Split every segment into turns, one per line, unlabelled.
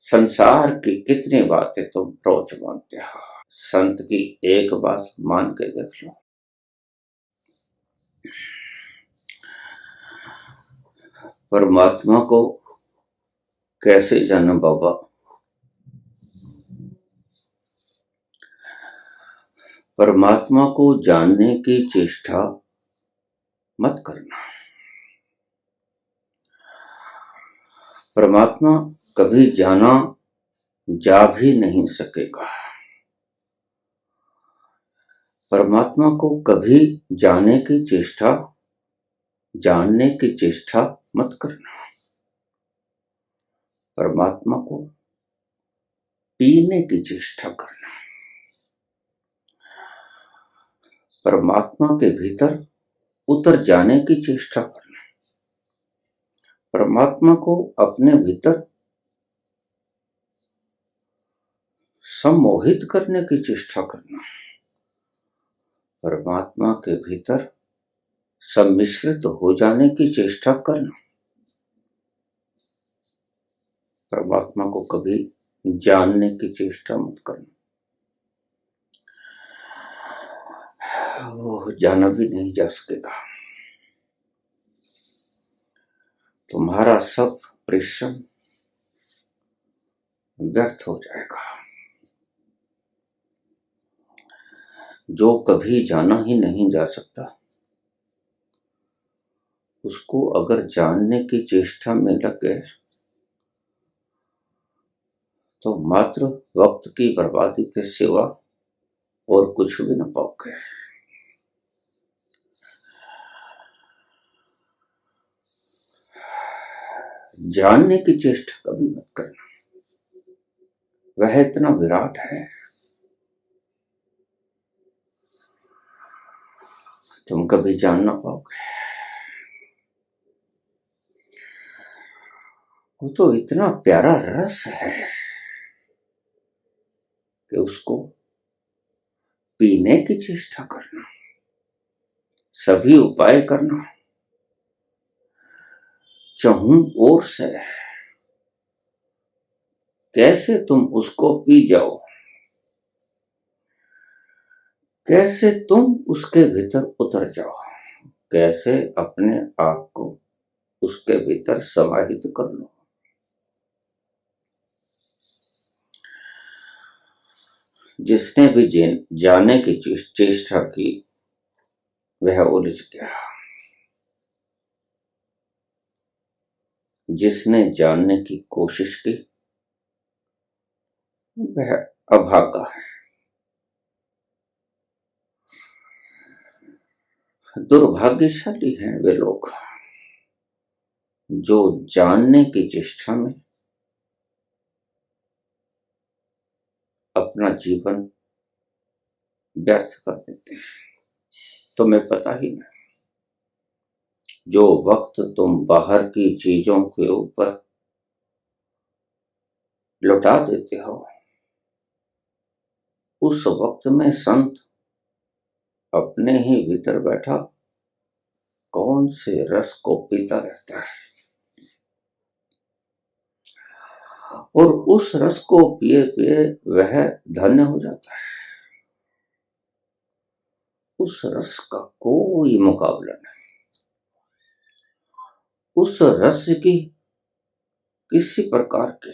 संसार की कितनी बातें तुम रोज मानते हो। संत की एक बात मान के देख लो। परमात्मा को कैसे जानो बाबा? परमात्मा को जानने की चेष्टा मत करना। परमात्मा कभी जाना जा भी नहीं सकेगा। परमात्मा को कभी जानने की चेष्टा मत करना। परमात्मा को पीने की चेष्टा करना। परमात्मा के भीतर उतर जाने की चेष्टा करना। परमात्मा को अपने भीतर सम्मोहित करने की चेष्टा करना। परमात्मा के भीतर सम्मिश्रित हो जाने की चेष्टा करना। परमात्मा को कभी जानने की चेष्टा मत करना। वो जाना भी नहीं जा सकेगा। तुम्हारा सब परिश्रम व्यर्थ हो जाएगा। जो कभी जाना ही नहीं जा सकता, उसको अगर जानने की चेष्टा में लगे तो मात्र वक्त की बर्बादी के सिवा और कुछ भी न पाओगे। जानने की चेष्टा कभी मत करना। वह इतना विराट है, तुम कभी जान ना पाओगे। वो तो इतना प्यारा रस है कि उसको पीने की चेष्टा करना, सभी उपाय करना, चहुं ओर से कैसे तुम उसको पी जाओ, कैसे तुम उसके भीतर उतर जाओ, कैसे अपने आप को उसके भीतर समाहित कर लो। जिसने भी जाने की चेष्टा की वह उलझ गया। जिसने जानने की कोशिश की वह अभागा है। दुर्भाग्यशाली हैं वे लोग जो जानने की चेष्टा में अपना जीवन व्यर्थ कर देते हैं। तुम्हें पता ही नहीं, जो वक्त तुम बाहर की चीजों के ऊपर लौटा देते हो, उस वक्त में संत अपने ही भीतर बैठा कौन से रस को पीता रहता है और उस रस को पिए पिए वह धन्य हो जाता है। उस रस का कोई मुकाबला नहीं। उस रस की किसी प्रकार की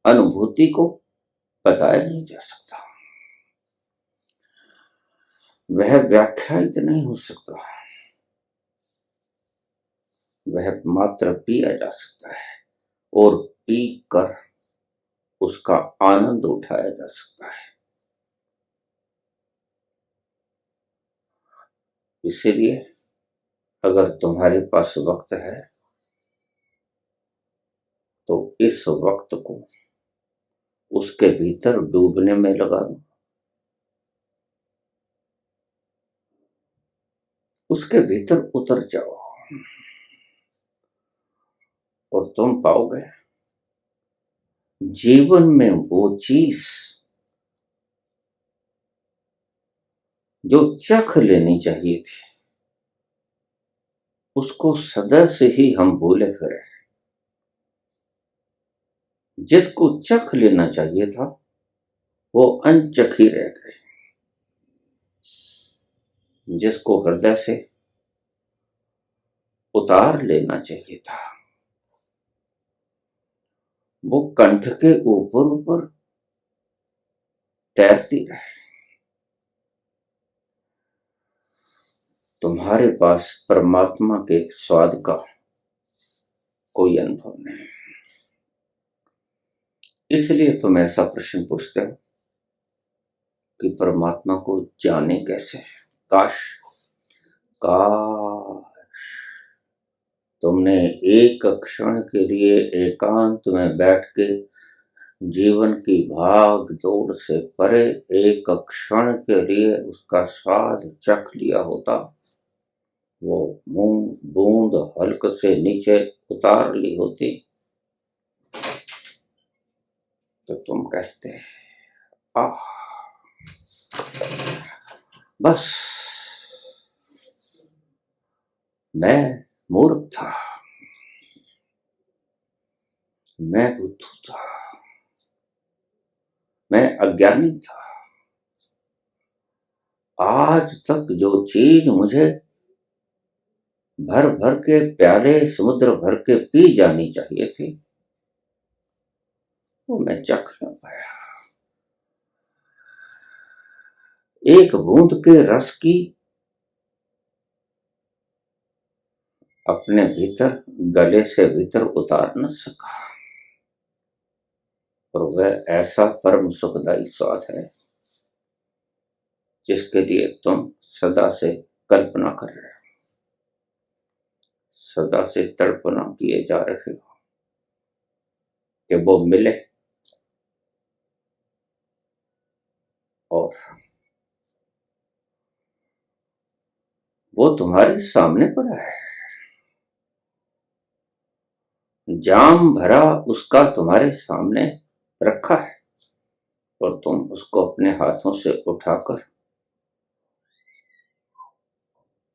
अनुभूति को बताया नहीं जा सकता। वह व्याख्यायित नहीं हो सकता। वह मात्र पिया जा सकता है और पी कर उसका आनंद उठाया जा सकता है। इसीलिए अगर तुम्हारे पास वक्त है तो इस वक्त को उसके भीतर डूबने में लगा दो। उसके भीतर उतर जाओ और तुम पाओगे जीवन में वो चीज जो चख लेनी चाहिए थी, उसको सदा से ही हम भूले फिरे। जिसको चख लेना चाहिए था वो अनचख ही रह गए, जिसको हृदय से उतार लेना चाहिए था वो कंठ के ऊपर ऊपर तैरती रहे। तुम्हारे पास परमात्मा के स्वाद का कोई अनुभव नहीं, इसलिए तुम ऐसा प्रश्न पूछते हो कि परमात्मा को जाने कैसे। काश काश तुमने एक क्षण के लिए एकांत में बैठ के जीवन की भाग दौड़ से परे एक क्षण के लिए उसका स्वाद चख लिया होता, वो बूंद हल्क से नीचे उतार ली होती, तो तुम कहते आह बस मैं मूर्ख था, मैं बुद्धू था, मैं अज्ञानी था। आज तक जो चीज मुझे भर भर के प्याले समुद्र भर के पी जानी चाहिए थी वो मैं चख न पाया। एक बूंद के रस की अपने भीतर गले से भीतर उतार न सका, और वह ऐसा परम सुखदायी स्वाद है जिसके लिए तुम सदा से कल्पना कर रहे हो, सदा से तड़पना किए जा रहे हो कि वो मिले, और वो तुम्हारे सामने पड़ा है, जाम भरा उसका तुम्हारे सामने रखा है, और तुम उसको अपने हाथों से उठाकर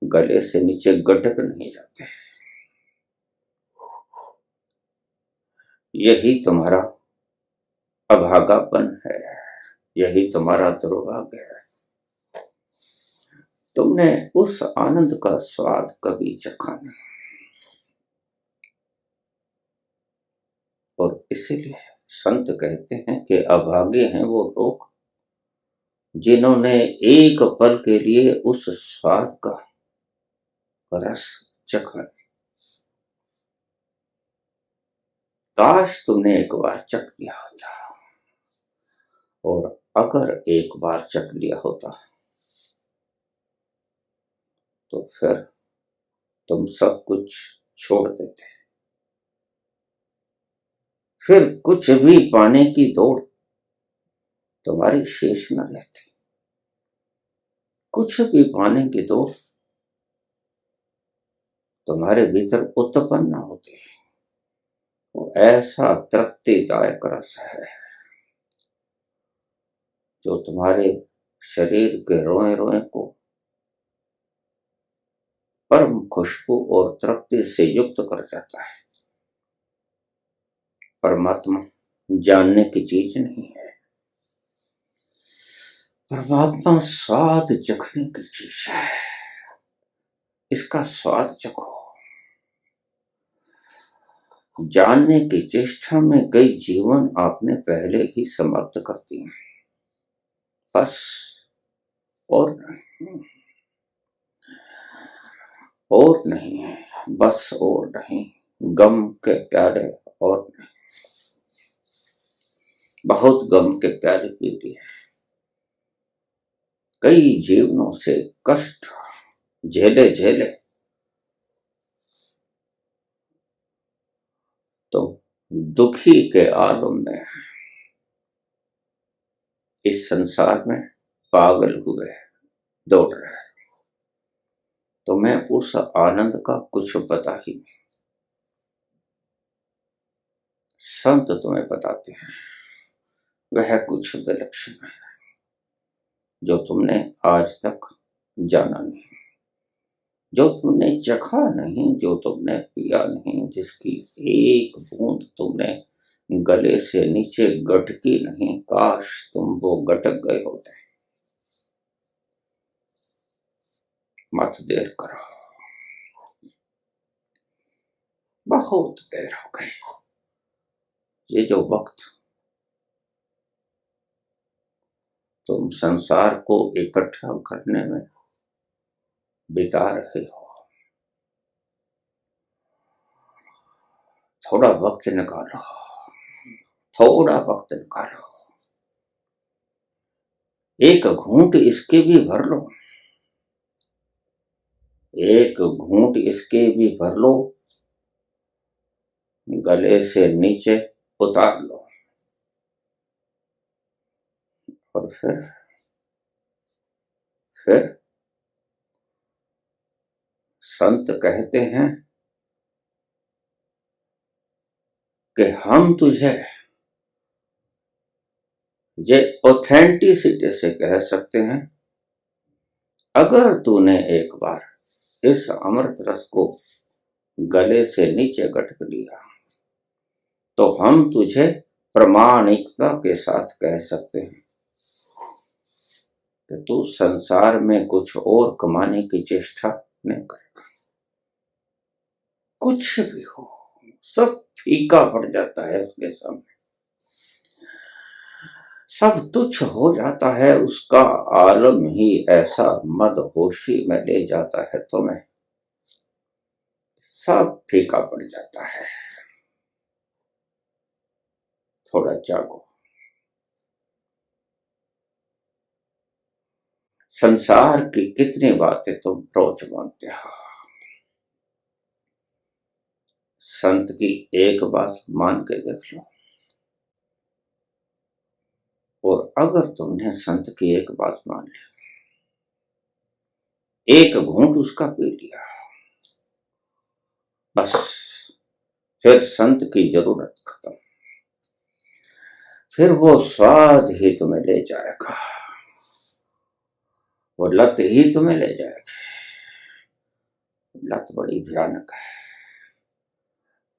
गले से नीचे गटक नहीं जाते। यही तुम्हारा अभागापन है, यही तुम्हारा दुर्भाग्य है। तुमने उस आनंद का स्वाद कभी चखा नहीं, और इसीलिए संत कहते हैं कि अभागे हैं वो लोग जिन्होंने एक पल के लिए उस स्वाद का रस चखा। काश तुमने एक बार चख लिया होता, और अगर एक बार चख लिया होता तो फिर तुम सब कुछ छोड़ देते, फिर कुछ भी पाने की दौड़ तुम्हारी शेष न रहती, कुछ भी पाने की दौड़ तुम्हारे भीतर उत्पन्न न होती। वो ऐसा तृप्तिदायक रस है जो तुम्हारे शरीर के रोए रोए को परम खुशबू और तृप्ति से युक्त कर जाता है। परमात्मा जानने की चीज नहीं है, परमात्मा स्वाद चखने की चीज है। इसका स्वाद चखो। जानने की चेष्टा में कई जीवन आपने पहले ही समाप्त कर दिए, बस और नहीं, और नहीं, बस और नहीं, गम के प्यारे और नहीं, बहुत गम के प्यारे पी लिए, कई जीवनों से कष्ट झेले झेले तो दुखी के आलम में इस संसार में पागल हुए दौड़ रहे, तो मैं उस आनंद का कुछ पता ही नहीं। संत तुम्हें बताते हैं वह कुछ विलक्षण है जो तुमने आज तक जाना नहीं, जो तुमने चखा नहीं, जो तुमने पिया नहीं, जिसकी एक बूंद तुमने गले से नीचे गटकी नहीं, काश तुम वो गटक गए होते। मत देर करो, बहुत देर हो गई। ये जो वक्त तुम संसार को इकट्ठा करने में बिता रहे हो, थोड़ा वक्त निकालो, थोड़ा वक्त निकालो, एक घूंट इसके भी भर लो, एक घूंट इसके भी भर लो, गले से नीचे उतार लो, और फिर संत कहते हैं कि हम तुझे ये ऑथेंटिसिटी से कह सकते हैं, अगर तूने एक बार इस अमृत रस को गले से नीचे गटक लिया तो हम तुझे प्रामाणिकता के साथ कह सकते हैं कि तू संसार में कुछ और कमाने की चेष्टा नहीं करेगा। कुछ भी हो, सब फीका पड़ जाता है उसके सामने, सब तुच्छ हो जाता है। उसका आलम ही ऐसा मदहोशी में ले जाता है तुम्हें, सब फीका पड़ जाता है। थोड़ा जागो। संसार की कितनी बातें तुम रोज मानते हो, संत की एक बात मान के देख लो, और अगर तुमने संत की एक बात मान ली, एक घूंट उसका पी लिया, बस फिर संत की जरूरत खत्म, फिर वो स्वाद ही तुम्हें ले जाएगा, वो लत ही तुम्हें ले जाएगी। लत बड़ी भयानक है,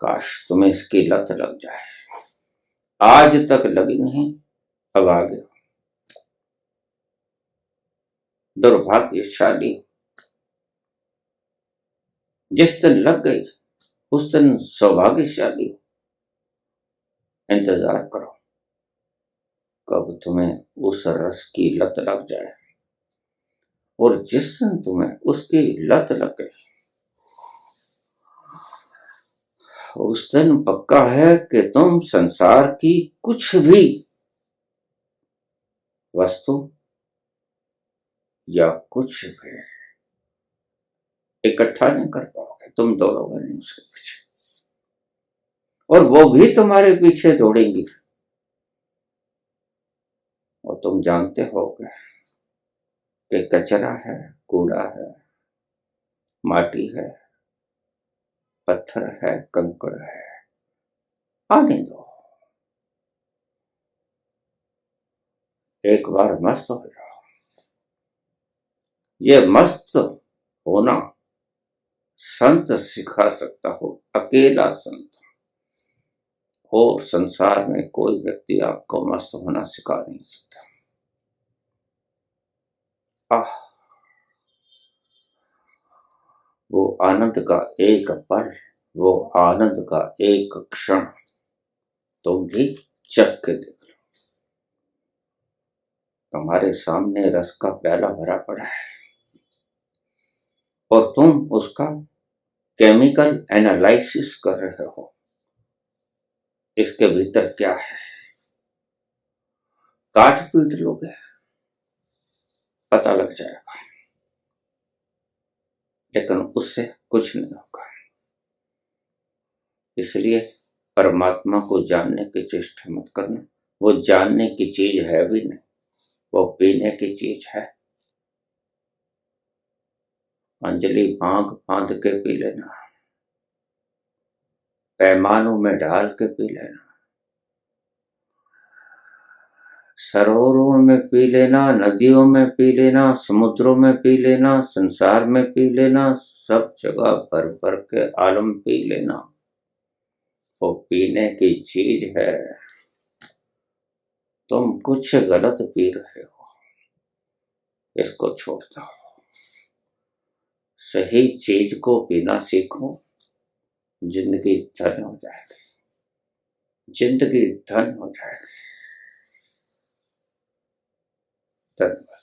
काश तुम्हें इसकी लत लग जाए। आज तक लगी नहीं, अब आ गया। दुर्भाग्यशाली, जिस दिन लग गई उस दिन सौभाग्यशाली। इंतजार करो कब तुम्हें उस रस की लत लग जाए, और जिस दिन तुम्हें उसकी लत लग गई उस दिन पक्का है कि तुम संसार की कुछ भी वस्तु या कुछ भी इकट्ठा नहीं कर पाओगे, तुम दौड़ोगे नहीं उसके पीछे, और वो भी तुम्हारे पीछे दौड़ेंगी। और तुम जानते होगे कि कचरा है, कूड़ा है, माटी है, पत्थर है, कंकड़ है, आने दो, एक बार मस्त हो जाओ। ये मस्त होना संत सिखा सकता हो, अकेला संत, और संसार में कोई व्यक्ति आपको मस्त होना सिखा नहीं सकता। आह, वो आनंद का एक पल, वो आनंद का एक क्षण तुम भी चख के देख लो। तुम्हारे सामने रस का प्याला भरा पड़ा है और तुम उसका केमिकल एनालिसिस कर रहे हो, इसके भीतर क्या है। काट पीट लोगे, पता लग जाएगा, लेकिन उससे कुछ नहीं होगा। इसलिए परमात्मा को जानने की चेष्टा मत करना, वो जानने की चीज है भी नहीं, वो पीने की चीज है। अंजलि भांग बांध के पी लेना, पैमानों में डाल के पी लेना, सरोवरों में पी लेना, नदियों में पी लेना, समुद्रों में पी लेना, संसार में पी लेना, सब जगह भर भर के आलम पी लेना। वो पीने की चीज है। तुम कुछ गलत पी रहे हो, इसको छोड़ दो। सही चीज को पीना सीखो, जिंदगी धन हो जाएगी, जिंदगी धन हो जाएगी। धन्यवाद।